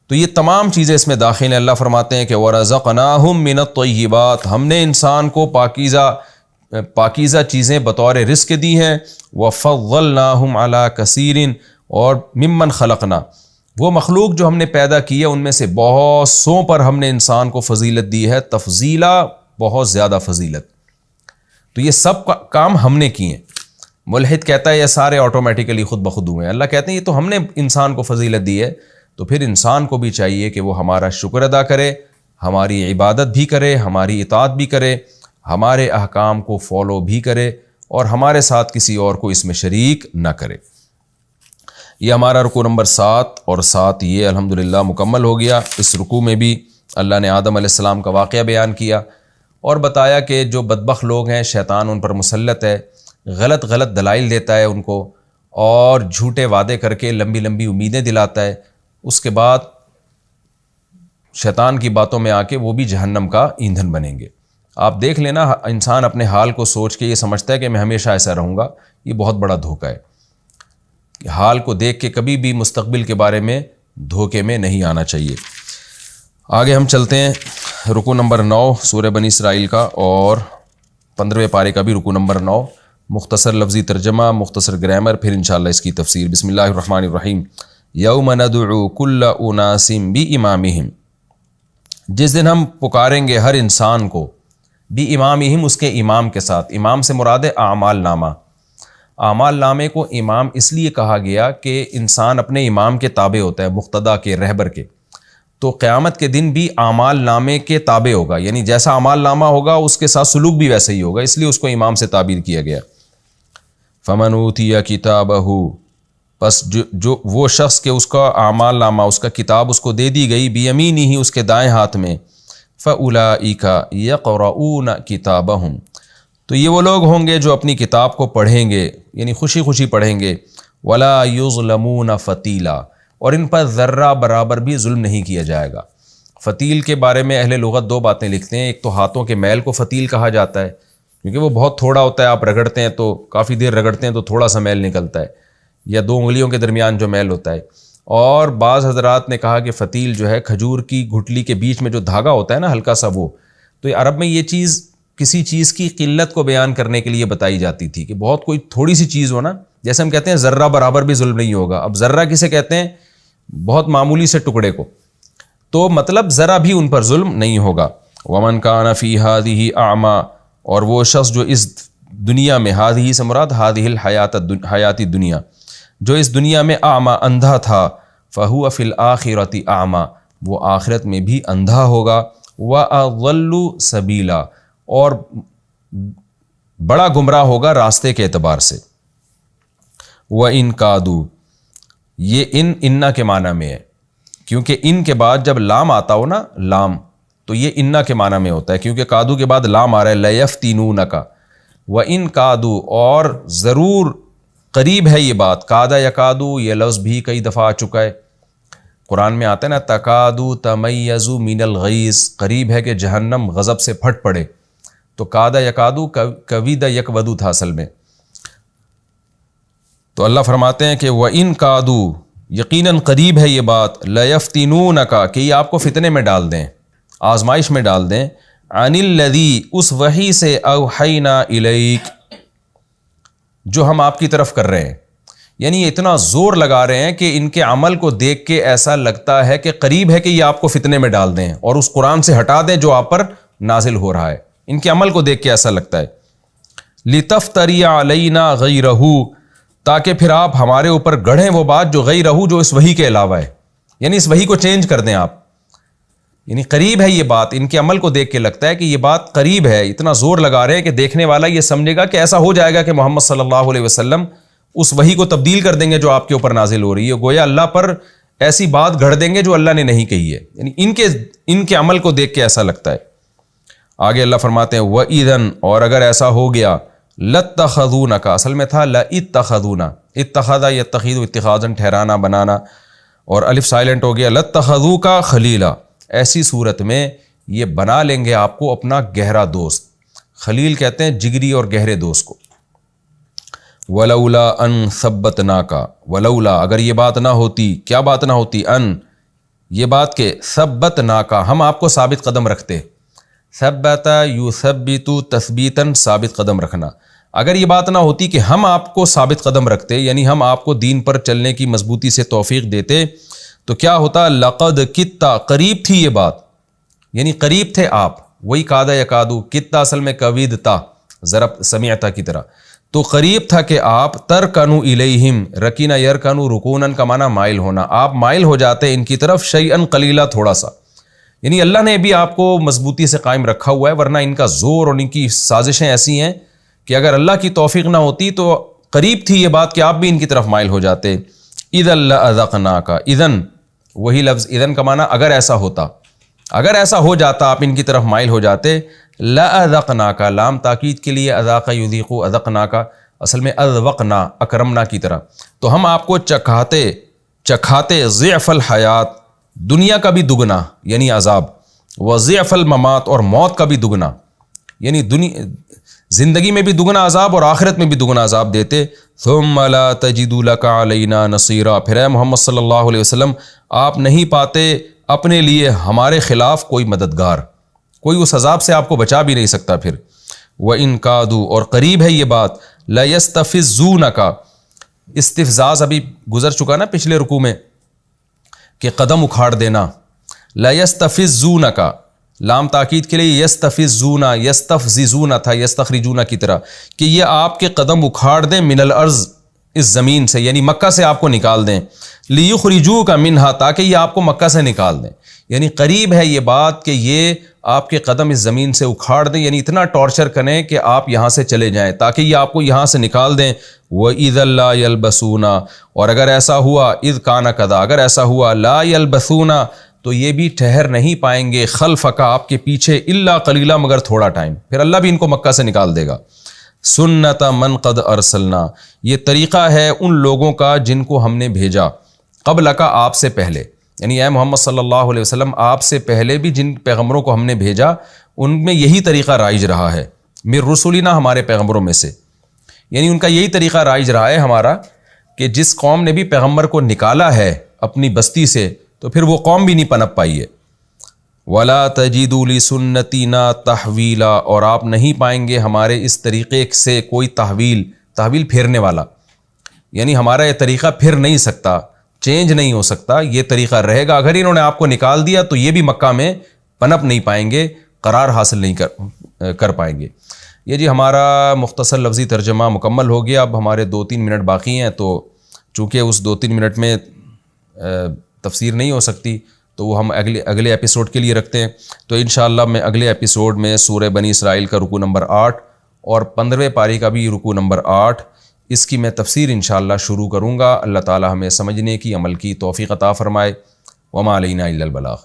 تو یہ تمام چیزیں اس میں داخل ہیں. اللہ فرماتے ہیں کہ وَرَزَقْنَاهُم مِّنَ الطَّيِّبَاتِ، ہم نے انسان کو پاکیزہ چیزیں بطور رزق دی ہیں. وَفَضَّلْنَاهُمْ عَلَىٰ كَثِيرٍ، اور ممن خلقنا، وہ مخلوق جو ہم نے پیدا کی ہے ان میں سے بہت سوں پر ہم نے انسان کو فضیلت دی ہے، تفضیلا، بہت زیادہ فضیلت. تو یہ سب کام ہم نے کیے ہیں. ملحد کہتا ہے یہ سارے آٹومیٹیکلی خود بخود ہوئے ہیں. اللہ کہتے ہیں یہ تو ہم نے انسان کو فضیلت دی ہے. تو پھر انسان کو بھی چاہیے کہ وہ ہمارا شکر ادا کرے، ہماری عبادت بھی کرے، ہماری اطاعت بھی کرے، ہمارے احکام کو فالو بھی کرے اور ہمارے ساتھ کسی اور کو اس میں شریک نہ کرے. یہ ہمارا رکوع نمبر 7 اور 7 یہ الحمدللہ مکمل ہو گیا. اس رکوع میں بھی اللہ نے آدم علیہ السلام کا واقعہ بیان کیا اور بتایا کہ جو بدبخت لوگ ہیں شیطان ان پر مسلط ہے، غلط دلائل دیتا ہے ان کو اور جھوٹے وعدے کر کے لمبی امیدیں دلاتا ہے. اس کے بعد شیطان کی باتوں میں آ کے وہ بھی جہنم کا ایندھن بنیں گے. آپ دیکھ لینا، انسان اپنے حال کو سوچ کے یہ سمجھتا ہے کہ میں ہمیشہ ایسا رہوں گا، یہ بہت بڑا دھوکہ ہے. حال کو دیکھ کے کبھی بھی مستقبل کے بارے میں دھوکے میں نہیں آنا چاہیے. آگے ہم چلتے ہیں رکوع نمبر 9 سورہ بنی اسرائیل کا اور 15ویں پارے کا بھی رکوع نمبر 9. مختصر لفظی ترجمہ، مختصر گرامر، پھر انشاءاللہ اس کی تفسیر. بسم اللہ الرحمن الرحیم. یوم ندعو کل اناس بامامہم، جس دن ہم پکاریں گے ہر انسان کو، بامامہم، اس کے امام کے ساتھ. امام سے مراد ہے اعمال نامہ. اعمال نامے کو امام اس لیے کہا گیا کہ انسان اپنے امام کے تابع ہوتا ہے، مقتدا کے، رہبر کے. تو قیامت کے دن بھی اعمال نامے کے تابع ہوگا، یعنی جیسا اعمال نامہ ہوگا اس کے ساتھ سلوک بھی ویسے ہی ہوگا، اس لیے اس کو امام سے تعبیر کیا گیا. فمن اوتی کتابہ، پس جو وہ شخص کہ اس کا اعمال نامہ، اس کا کتاب اس کو دے دی گئی، بیمینہ، اس کے دائیں ہاتھ میں، فاولئک یقرؤون کتابہم، تو یہ وہ لوگ ہوں گے جو اپنی کتاب کو پڑھیں گے، یعنی خوشی خوشی پڑھیں گے. ولا یظلمون فتیلا، اور ان پر ذرہ برابر بھی ظلم نہیں کیا جائے گا. فتیل کے بارے میں اہل لغت 2 باتیں لکھتے ہیں. ایک تو ہاتھوں کے میل کو فتیل کہا جاتا ہے کیونکہ وہ بہت تھوڑا ہوتا ہے، آپ رگڑتے ہیں تو کافی دیر رگڑتے ہیں تو تھوڑا سا میل نکلتا ہے، یا 2 انگلیوں کے درمیان جو میل ہوتا ہے. اور بعض حضرات نے کہا کہ فتیل جو ہے کھجور کی گھٹلی کے بیچ میں جو دھاگا ہوتا ہے نا ہلکا سا، وہ تو عرب میں یہ چیز کسی چیز کی قلت کو بیان کرنے کے لیے بتائی جاتی تھی کہ بہت کوئی تھوڑی سی چیز ہو نا، جیسے ہم کہتے ہیں ذرہ برابر بھی ظلم نہیں ہوگا. اب ذرہ کسے کہتے ہیں؟ بہت معمولی سے ٹکڑے کو، تو مطلب ذرا بھی ان پر ظلم نہیں ہوگا. ومن کان فی ہذہ اعمی، اور وہ شخص جو اس دنیا میں، ہذہ سے مراد ہذہ الحیات دنیا، جو اس دنیا میں اعمی، اندھا تھا، فہو فی الآخرۃ اعمی، وہ آخرت میں بھی اندھا ہوگا. واضل سبیلا، اور بڑا گمراہ ہوگا راستے کے اعتبار سے. وَإِن کادو، یہ انا کے معنی میں ہے، کیونکہ ان کے بعد جب لام آتا ہو نا، لام، تو یہ انا کے معنی میں ہوتا ہے، کیونکہ کادو کے بعد لام آ رہا ہے لیفتینونک، وَإِن کادو، اور ضرور قریب ہے یہ بات، کادا یکادو یہ لفظ بھی کئی دفعہ آ چکا ہے قرآن میں، آتا ہے نا تکادو تمیز من الغیظ، قریب ہے کہ جہنم غضب سے پھٹ پڑے، تو کادا یکادو کوید یکودو تھا اصل میں۔ تو اللہ فرماتے ہیں کہ وَإِن کادو، یقیناً قریب ہے یہ بات، لیفتینونک، کہ یہ آپ کو فتنے میں ڈال دیں، آزمائش میں ڈال دیں، عن الذی، اس وحی سے، اوحینا الیک، جو ہم آپ کی طرف کر رہے ہیں، یعنی یہ اتنا زور لگا رہے ہیں کہ ان کے عمل کو دیکھ کے ایسا لگتا ہے کہ قریب ہے کہ یہ آپ کو فتنے میں ڈال دیں اور اس قرآن سے ہٹا دیں جو آپ پر نازل ہو رہا ہے، ان کے عمل کو دیکھ کے ایسا لگتا ہے۔ لتفتری علینا غیرہ، تاکہ پھر آپ ہمارے اوپر گڑھیں وہ بات جو غیرہ، جو اس وحی کے علاوہ ہے، یعنی اس وحی کو چینج کر دیں آپ، یعنی قریب ہے یہ بات، ان کے عمل کو دیکھ کے لگتا ہے کہ یہ بات قریب ہے، اتنا زور لگا رہے ہیں کہ دیکھنے والا یہ سمجھے گا کہ ایسا ہو جائے گا کہ محمد صلی اللہ علیہ وسلم اس وحی کو تبدیل کر دیں گے جو آپ کے اوپر نازل ہو رہی ہے، گویا اللہ پر ایسی بات گھڑ دیں گے جو اللہ نے نہیں کہی ہے، یعنی ان کے عمل کو دیکھ کے ایسا لگتا ہے۔ آگے اللہ فرماتے ہیں وَإِذًا، اور اگر ایسا ہو گیا، لَاتَّخَذُونَكَ، اصل میں تھا لَإِتَّخَذُونَ، اتخذ یتخذ اتخاذاً ٹھہرانا بنانا، اور الف سائلنٹ ہو گیا، لَاتَّخَذُوكَ خلیلا، ایسی صورت میں یہ بنا لیں گے آپ کو اپنا گہرا دوست، خلیل کہتے ہیں جگری اور گہرے دوست کو۔ وَلَوْلَا أَن ثَبَّتْنَاكَ، وَلَوْلَا، اگر یہ بات نہ ہوتی، کیا بات نہ ہوتی، ان، یہ بات کہ ثَبَّتْنَاكَ، ہم آپ کو ثابت قدم رکھتے، ثبت یثبت تثبیتاً، ثابت قدم رکھنا، اگر یہ بات نہ ہوتی کہ ہم آپ کو ثابت قدم رکھتے، یعنی ہم آپ کو دین پر چلنے کی مضبوطی سے توفیق دیتے، تو کیا ہوتا، لقد کتا، قریب تھی یہ بات، یعنی قریب تھے آپ، وہی کادا یکادو، کتا اصل میں کویدتا، ضرب سمعتا کی طرح، تو قریب تھا کہ آپ ترکنو الیہم، رکینا یرکنو، رکونن کا معنی مائل ہونا، آپ مائل ہو جاتے ان کی طرف، شیئن قلیلا، تھوڑا سا، یعنی اللہ نے بھی آپ کو مضبوطی سے قائم رکھا ہوا ہے، ورنہ ان کا زور اور ان کی سازشیں ایسی ہیں کہ اگر اللہ کی توفیق نہ ہوتی تو قریب تھی یہ بات کہ آپ بھی ان کی طرف مائل ہو جاتے۔ اذا لأذقناک، اذن، وہی لفظ اذن کا معنی اگر ایسا ہوتا، اگر ایسا ہو جاتا آپ ان کی طرف مائل ہو جاتے، لأذقناک، لام تاکید کے لیے، اذاق یذیق، اذقناک اصل میں اذوقنا، اکرمنا کی طرح، تو ہم آپ کو چکھاتے ضعف الحیات، دنیا کا بھی دگنا یعنی عذاب، وضعف الممات، اور موت کا بھی دگنا، یعنی زندگی میں بھی دگنا عذاب اور آخرت میں بھی دگنا عذاب دیتے۔ ثم لا تجد لك علینا نصیرا، پھر اے محمد صلی اللہ علیہ وسلم آپ نہیں پاتے اپنے لیے ہمارے خلاف کوئی مددگار، کوئی اس عذاب سے آپ کو بچا بھی نہیں سکتا پھر۔ وَإِن كَادُوا، اور قریب ہے یہ بات، لَيَسْتَفِزُّونَكَ، استفزاز ابھی گزر چکا نا پچھلے رکوع میں کہ قدم اکھاڑ دینا، لَيَسْتَفِزُّونَكَ، لام تاکید کے لیے، یستفزون، یستفززون تھا یستخرجون کی طرح، کہ یہ آپ کے قدم اکھاڑ دیں، من الارض، اس زمین سے، یعنی مکہ سے آپ کو نکال دیں، لیخرجوک منہا، تاکہ یہ آپ کو مکہ سے نکال دیں، یعنی قریب ہے یہ بات کہ یہ آپ کے قدم اس زمین سے اکھاڑ دیں، یعنی اتنا ٹارچر کریں کہ آپ یہاں سے چلے جائیں، تاکہ یہ آپ کو یہاں سے نکال دیں۔ وَإِذَا لَا يَلْبَسُونَ، اور اگر ایسا ہوا، اذ کان کذا، اگر ایسا ہوا، لا يَلْبَسُونَ، تو یہ بھی ٹھہر نہیں پائیں گے، خلفک، آپ کے پیچھے، الا قلیلا، مگر تھوڑا ٹائم، پھر اللہ بھی ان کو مکہ سے نکال دے گا۔ سنت من قد ارسلنا، یہ طریقہ ہے ان لوگوں کا جن کو ہم نے بھیجا، قبل کا، آپ سے پہلے، یعنی اے محمد صلی اللہ علیہ وسلم آپ سے پہلے بھی جن پیغمبروں کو ہم نے بھیجا ان میں یہی طریقہ رائج رہا ہے، من رسولنا، ہمارے پیغمبروں میں سے، یعنی ان کا یہی طریقہ رائج رہا ہے ہمارا، کہ جس قوم نے بھی پیغمبر کو نکالا ہے اپنی بستی سے تو پھر وہ قوم بھی نہیں پنپ پائی ہے۔ وَلَا تَجِدُوا لِسُنَّتِنَا تَحْوِيلًا، اور آپ نہیں پائیں گے ہمارے اس طریقے سے کوئی تحویل پھیرنے والا، یعنی ہمارا یہ طریقہ پھر نہیں سکتا، چینج نہیں ہو سکتا، یہ طریقہ رہے گا، اگر انہوں نے آپ کو نکال دیا تو یہ بھی مکہ میں پنپ نہیں پائیں گے، قرار حاصل نہیں کر پائیں گے۔ یہ جی ہمارا مختصر لفظی ترجمہ مکمل ہو گیا، اب ہمارے 2-3 منٹ باقی ہیں، تو چونکہ اس 2-3 منٹ میں تفسیر نہیں ہو سکتی تو وہ ہم اگلے ایپیسوڈ کے لیے رکھتے ہیں، تو انشاءاللہ میں اگلے ایپیسوڈ میں سورہ بنی اسرائیل کا رکوع نمبر 8 اور 15ویں پاری کا بھی رکوع نمبر 8، اس کی میں تفسیر انشاءاللہ شروع کروں گا۔ اللہ تعالی ہمیں سمجھنے کی، عمل کی توفیق عطا فرمائے۔ وما علینا الا البلاغ۔